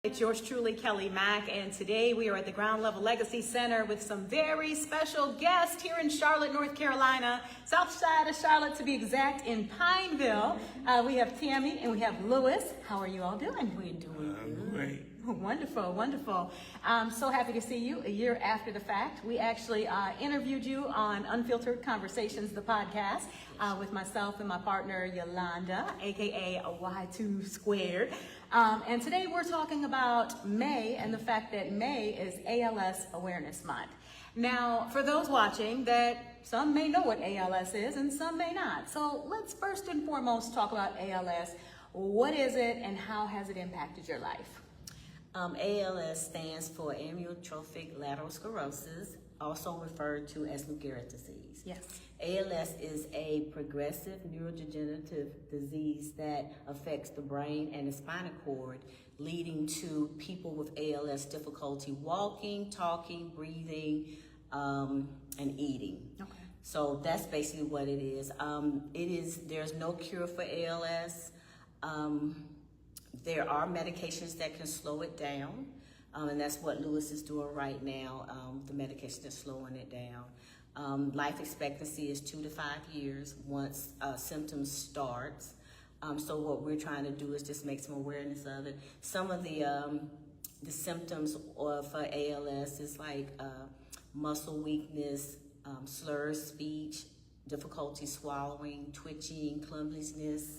It's yours truly, Kelly Mack, and today we are at the Ground Level Legacy Center with some very special guests here in Charlotte, North Carolina, south side of Charlotte to be exact, in Pineville. We have Tammy and we have Louis. How are you all doing? We're doing great. Wonderful, wonderful. I'm so happy to see you a year after the fact. We actually interviewed you on Unfiltered Conversations, the podcast, with myself and my partner, Yolanda, aka Y2 Squared. And today we're talking about May and the fact that May is ALS Awareness Month. Now, for those watching, that some may know what ALS is and some may not. So let's first and foremost talk about ALS. What is it and how has it impacted your life? ALS stands for amyotrophic lateral sclerosis, also referred to as Lou Gehrig's disease. Yes. ALS is a progressive neurodegenerative disease that affects the brain and the spinal cord, leading to people with ALS difficulty walking, talking, breathing, and eating. Okay. So that's basically what it is. There's no cure for ALS. There are medications that can slow it down, and that's what Louis is doing right now. The medication is slowing it down. Life expectancy is 2 to 5 years once symptoms start. So what we're trying to do is just make some awareness of it. Some of the symptoms for ALS is like muscle weakness, slurred speech, difficulty swallowing, twitching, clumsiness,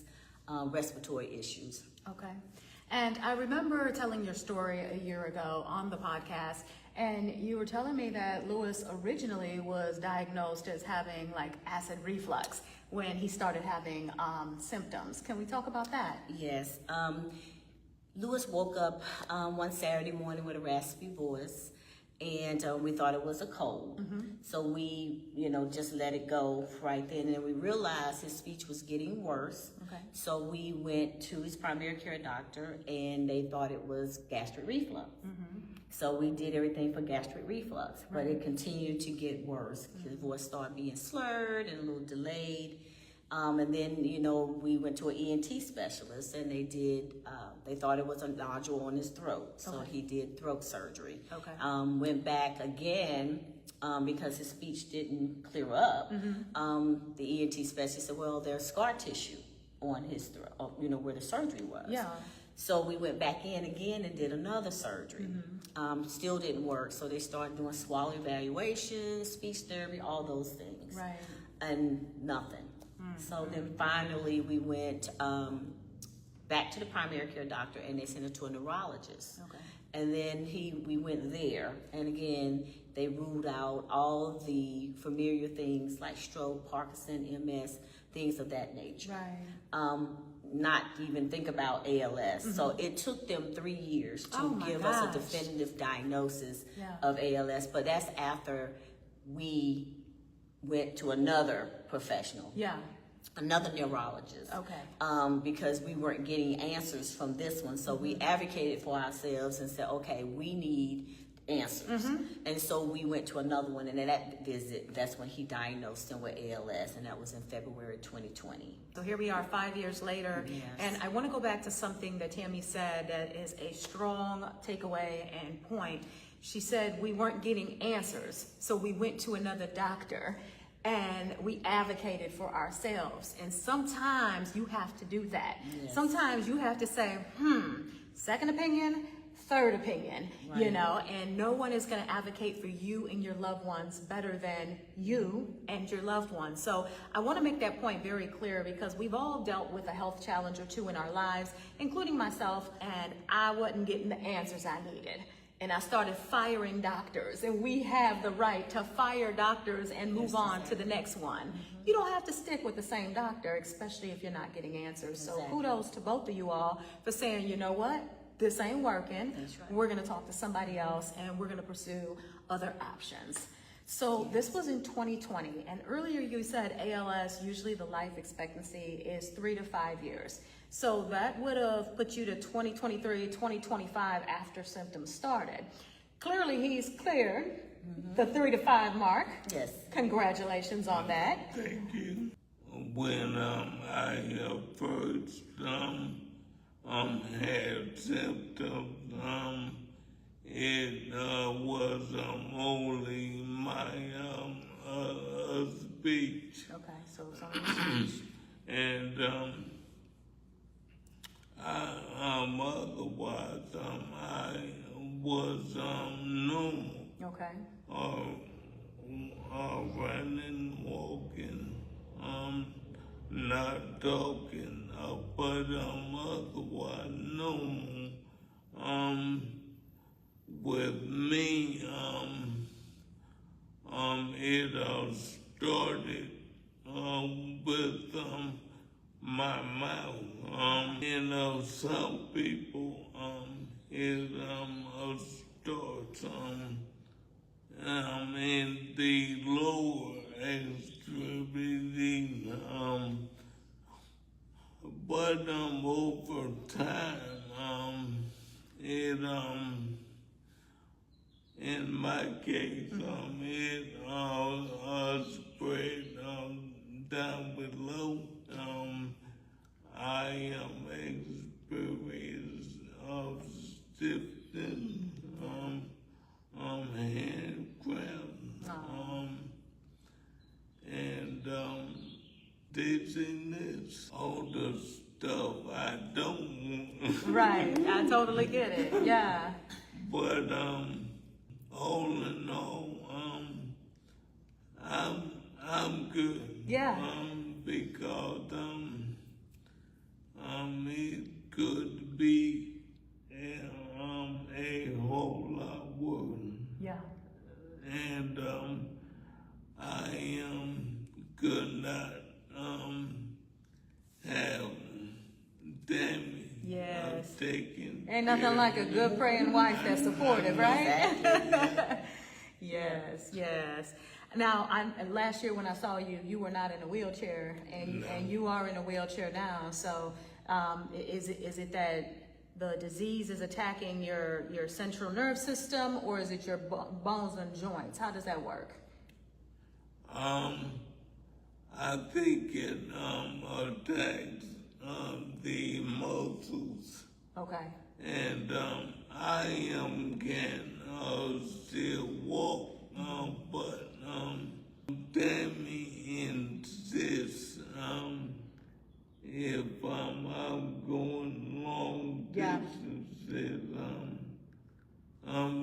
respiratory issues. Okay. And I remember telling your story a year ago on the podcast, and you were telling me that Louis originally was diagnosed as having like acid reflux when he started having symptoms. Can we talk about that? Yes. Louis woke up one Saturday morning with a raspy voice, and we thought it was a cold. Mm-hmm. So we, just let it go right then. And we realized his speech was getting worse. Okay. So we went to his primary care doctor, and they thought it was gastric reflux. Mm-hmm. So we did everything for gastric reflux, but it continued to get worse. Mm-hmm. His voice started being slurred and a little delayed. And then, we went to an ENT specialist, and they thought it was a nodule on his throat. So he did throat surgery. Okay. Went back again because his speech didn't clear up. Mm-hmm. The ENT specialist said, well, there's scar tissue on his throat, where the surgery was. Yeah. So we went back in again and did another surgery. Mm-hmm. Still didn't work. So they started doing swallow evaluations, speech therapy, all those things. Right. And nothing. So then finally we went back to the primary care doctor, and they sent it to a neurologist. Okay. And then we went there, and again, they ruled out all the familiar things like stroke, Parkinson, MS, things of that nature. Right. Not even think about ALS. Mm-hmm. So it took them 3 years to give us a definitive diagnosis of ALS, but that's after we went to another professional. Yeah. Another neurologist. Okay. Because we weren't getting answers from this one. So we advocated for ourselves and said, okay, we need answers. Mm-hmm. And so we went to another one, and in that visit, that's when he diagnosed him with ALS, and that was in February 2020. So here we are 5 years later. Yes. And I want to go back to something that Tammy said that is a strong takeaway and point. She said we weren't getting answers, so we went to another doctor. And we advocated for ourselves. And sometimes you have to do that. Yes. Sometimes you have to say, second opinion, third opinion, right. And no one is going to advocate for you and your loved ones better than you and your loved ones. So I want to make that point very clear, because we've all dealt with a health challenge or two in our lives, including myself, and I wasn't getting the answers I needed. And I started firing doctors, and we have the right to fire doctors and move on to the next one. Mm-hmm. You don't have to stick with the same doctor, especially if you're not getting answers. So kudos to both of you all for saying, you know what, this ain't working. That's right. We're going to talk to somebody else, and we're going to pursue other options. So this was in 2020, and earlier you said ALS, usually the life expectancy is 3 to 5 years. So that would have put you to 2023, 2025 after symptoms started. Clearly he's cleared the 3 to 5 mark. Yes. Congratulations on that. Thank you. When I first had symptoms. It was only my speech. Okay, so it's only speech. And otherwise, I was normal. Okay. Running, walking, not talking, but otherwise normal. With me, it started with my mouth. Some people it starts in the lower extremity, but over time, it in my case, it spread down below. I experienced stiffness, hand cramp, and dizziness, all the stuff I don't want. Right, I totally get it. Yeah. But all in all, I'm good. Yeah. Because it could be a whole lot worse. Yeah. And I could not have Tammy Yes. taken. Ain't nothing like a good praying wife that's supportive, right? Exactly. Yes, yes. Now, last year when I saw you, you were not in a wheelchair, and you are in a wheelchair now. So, is it that the disease is attacking your central nerve system, or is it your bones and joints? How does that work? I think it attacks the muscles. Okay. And I can still walk, but Tammy insists if I'm going long Yeah. distances,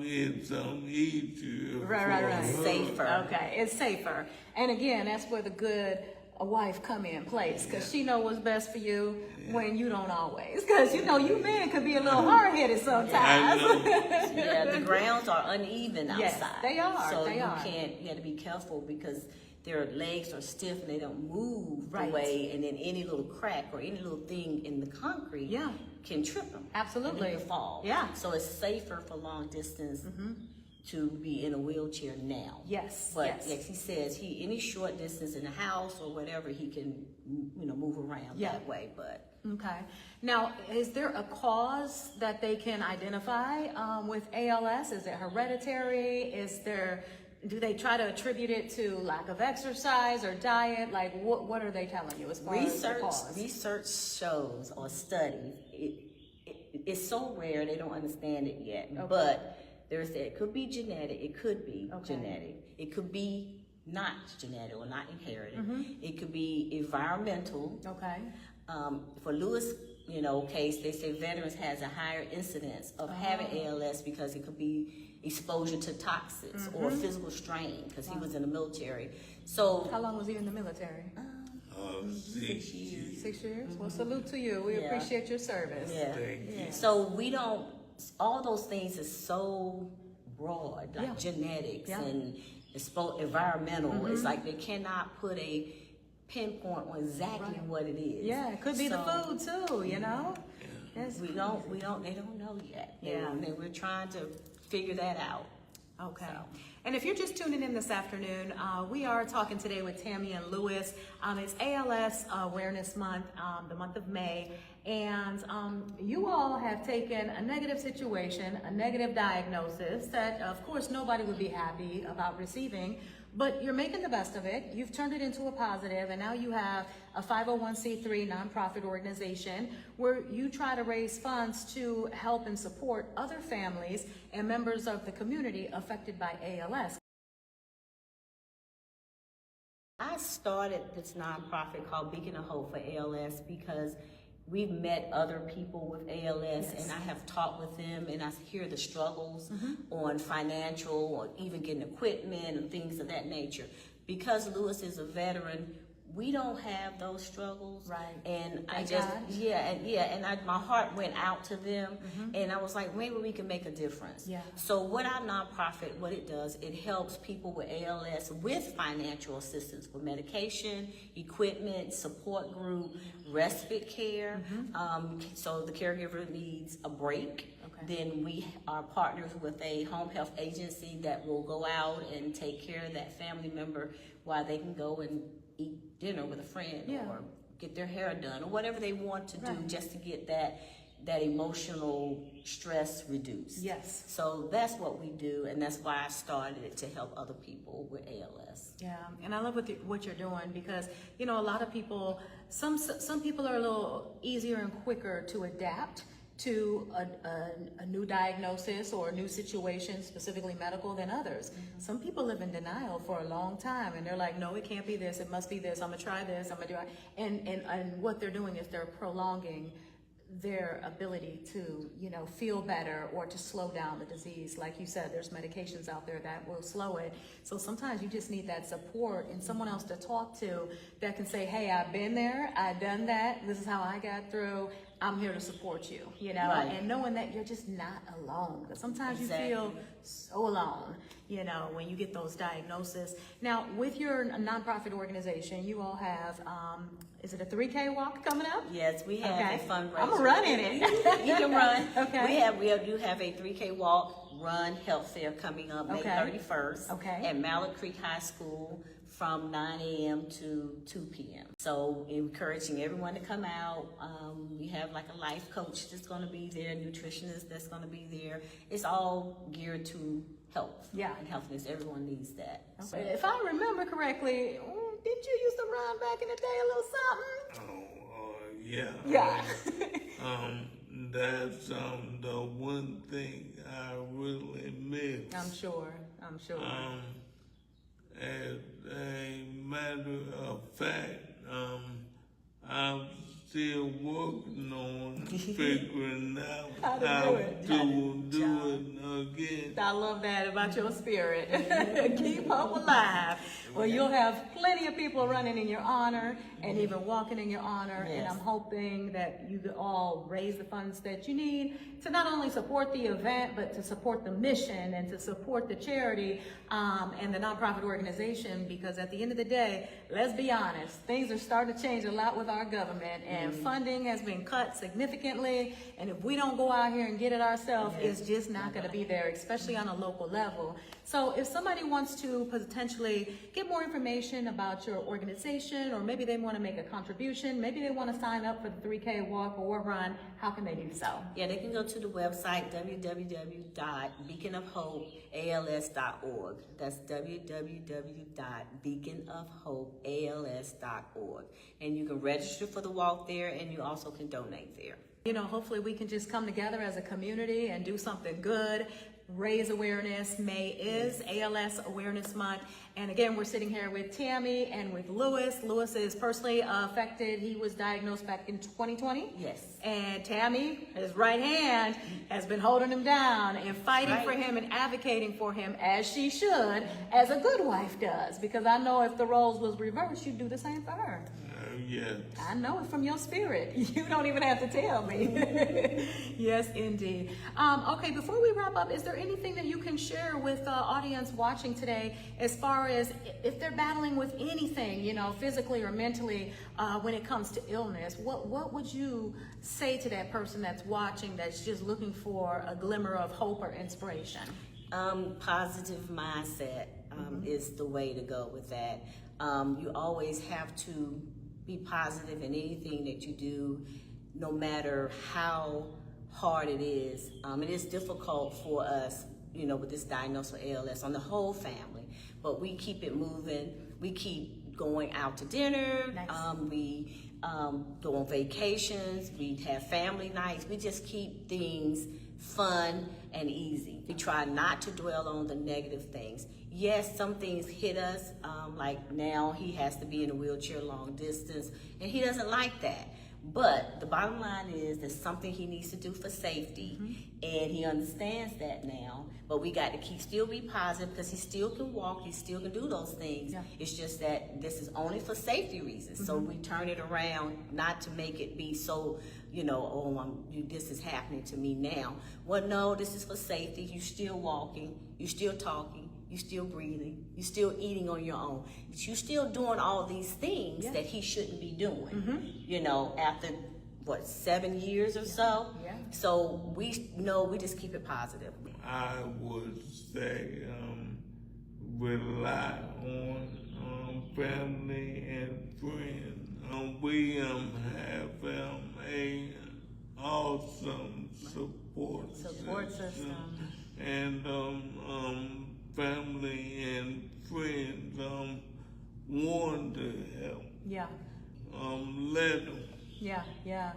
it's easier. Right. for her. Safer. Okay, it's safer. And again, that's where the good wife come in place, because she know what's best for you when you don't always. Because you men could be a little hard-headed sometimes. I know. Yeah, the grounds are uneven outside. Yes, they are, So they you are. you have to be careful because their legs are stiff and they don't move Right. the way, and then any little crack or any little thing in the concrete Yeah. can trip them. Absolutely. And they can fall. Yeah. So it's safer for long distance to be in a wheelchair now. Yes, But yes. like he says, any short distance in the house or whatever, he can move around Yeah. that way. But Okay. Now, is there a cause that they can identify with ALS? Is it hereditary? Do they try to attribute it to lack of exercise or diet? Like, what are they telling you as far as the cause? research shows or studies it's so rare they don't understand it yet. Okay. But it could be genetic. It could be Okay. genetic. It could be not genetic or not inherited. Mm-hmm. It could be environmental. Okay. For Louis, case, they say veterans has a higher incidence of having ALS because it could be exposure to toxins or physical strain because he was in the military. So How long was he in the military? 6 years. 6 years? Well, salute to you. We Yeah. appreciate your service. Yeah. Thank you. So we don't. All those things is so broad, like Yeah. genetics Yeah. and environmental. It's like they cannot put a pinpoint on exactly Right. what it is. Yeah, it could be the So food too, Yes. We don't. They don't know yet. Yeah. And we're trying to figure that out. Okay. So. And if you're just tuning in this afternoon, we are talking today with Tammy and Louis. It's ALS Awareness Month, the month of May. And you all have taken a negative situation, a negative diagnosis that, of course, nobody would be happy about receiving. But you're making the best of it. You've turned it into a positive, and now you have a 501c3 nonprofit organization where you try to raise funds to help and support other families and members of the community affected by ALS. I started this nonprofit called Beacon of Hope for ALS because we've met other people with ALS, and I have talked with them, and I hear the struggles on financial or even getting equipment and things of that nature. Because Louis is a veteran, we don't have those struggles. Right. And Thank I just, God. my heart went out to them, and I was like, maybe we can make a difference. Yeah. So what our nonprofit, what it does, it helps people with ALS with financial assistance with medication, equipment, support group, respite care. So the caregiver needs a break. Okay. Then we are partners with a home health agency that will go out and take care of that family member while they can go and eat dinner with a friend or get their hair done or whatever they want to do just to get that emotional stress reduced. Yes. So that's what we do, and that's why I started it, to help other people with ALS. Yeah, and I love what you're doing because, you know, a lot of people, some people are a little easier and quicker to adapt to a new diagnosis or a new situation, specifically medical, than others. Some people live in denial for a long time, and they're like, no, it can't be this, it must be this, I'm gonna try this, I'm gonna do it. And what they're doing is they're prolonging their ability to, you know, feel better or to slow down the disease. Like you said, there's medications out there that will slow it. So sometimes you just need that support and someone else to talk to that can say, hey, I've been there, I've done that, this is how I got through, I'm here to support you, you know, and knowing that you're just not alone. Because sometimes you feel so alone, you know, when you get those diagnoses. Now, with your nonprofit organization, you all have, is it a 3K walk coming up? Yes, we have a fundraiser. I'm gonna run in it. You can run. Okay. We do have a 3K walk, run, health fair coming up May 31st at Mallard Creek High School from 9 a.m. to 2 p.m. So encouraging everyone to come out. We have like a life coach that's going to be there, nutritionist that's going to be there. It's all geared to health and healthiness. Everyone needs that. Okay. So, if I remember correctly, didn't you used to run back in the day a little something? Yeah. That's the one thing I really miss. I'm sure. As a matter of fact, I'm still working on figuring out how to do it again. I love that about your spirit. Keep hope alive. Well, you'll have plenty of people running in your honor and even walking in your honor. And I'm hoping that you all raise the funds that you need to not only support the event, but to support the mission and to support the charity and the nonprofit organization. Because at the end of the day, let's be honest, things are starting to change a lot with our government, and funding has been cut significantly. And if we don't go out here and get it ourselves, it's just not going to be there, especially on a local level. So if somebody wants to potentially get more information about your organization, or maybe they want to make a contribution, maybe they want to sign up for the 3K walk or run, how can they do so? Yeah, they can go to the website, www.beaconofhopeals.org. That's www.beaconofhopeals.org. And you can register for the walk there, and you also can donate there. You know, hopefully we can just come together as a community and do something good, raise awareness. May is ALS Awareness Month. And again, we're sitting here with Tammy and with Louis. Louis is personally affected. He was diagnosed back in 2020. Yes. And Tammy, his right hand, has been holding him down and fighting for him and advocating for him, as she should, as a good wife does. Because I know if the roles was reversed, you'd do the same for her. Yes. I know it from your spirit. You don't even have to tell me. Yes, indeed. Okay, before we wrap up, is there anything that you can share with the audience watching today as far as if they're battling with anything, you know, physically or mentally, when it comes to illness? What would you say to that person that's watching that's just looking for a glimmer of hope or inspiration? Positive mindset is the way to go with that. You always have to be positive in anything that you do, no matter how hard it is. It is difficult for us, you know, with this diagnosis of ALS on the whole family. but we keep it moving. We keep going out to dinner. Nice. We go on vacations. We have family nights. We just keep things fun and easy. We try not to dwell on the negative things. Yes, some things hit us, like now he has to be in a wheelchair long distance, and he doesn't like that. But the bottom line is there's something he needs to do for safety, and he understands that now. But we got to still be positive, because he still can walk, he still can do those things. Yeah. It's just that this is only for safety reasons. So we turn it around, not to make it be so, this is happening to me now. Well, no, this is for safety. You're still walking, you're still talking, you're still breathing, you're still eating on your own. You're still doing all these things that he shouldn't be doing, after, 7 years or so? Yeah. So we just keep it positive. I would say rely on family and friends. We have a awesome support system. And family and friends want to help. Yeah. Let them. Yeah.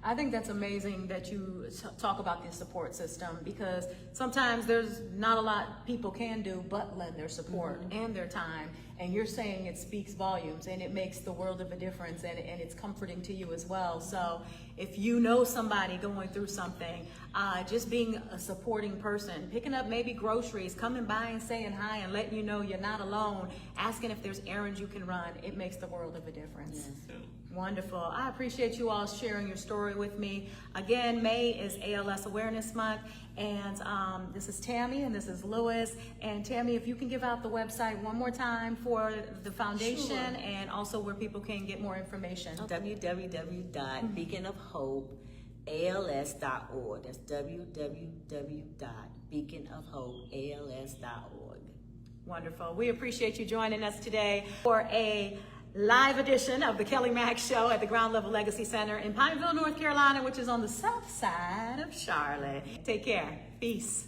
I think that's amazing that you talk about the support system, because sometimes there's not a lot people can do but lend their support and their time. And you're saying it speaks volumes, and it makes the world of a difference, and it's comforting to you as well. So if you know somebody going through something, just being a supporting person, picking up maybe groceries, coming by and saying hi and letting you know you're not alone, asking if there's errands you can run, it makes the world of a difference. Yes. Wonderful. I appreciate you all sharing your story with me. Again, May is ALS Awareness Month, and this is Tammy and this is Louis. And Tammy, if you can give out the website one more time for the foundation, Sure. and also where people can get more information. www.beaconofhopeals.org. That's www.beaconofhopeals.org. Wonderful. We appreciate you joining us today for a live edition of the Kelly Mack Show at the Ground Level Legacy Center in Pineville, North Carolina, which is on the south side of Charlotte. Take care. Peace.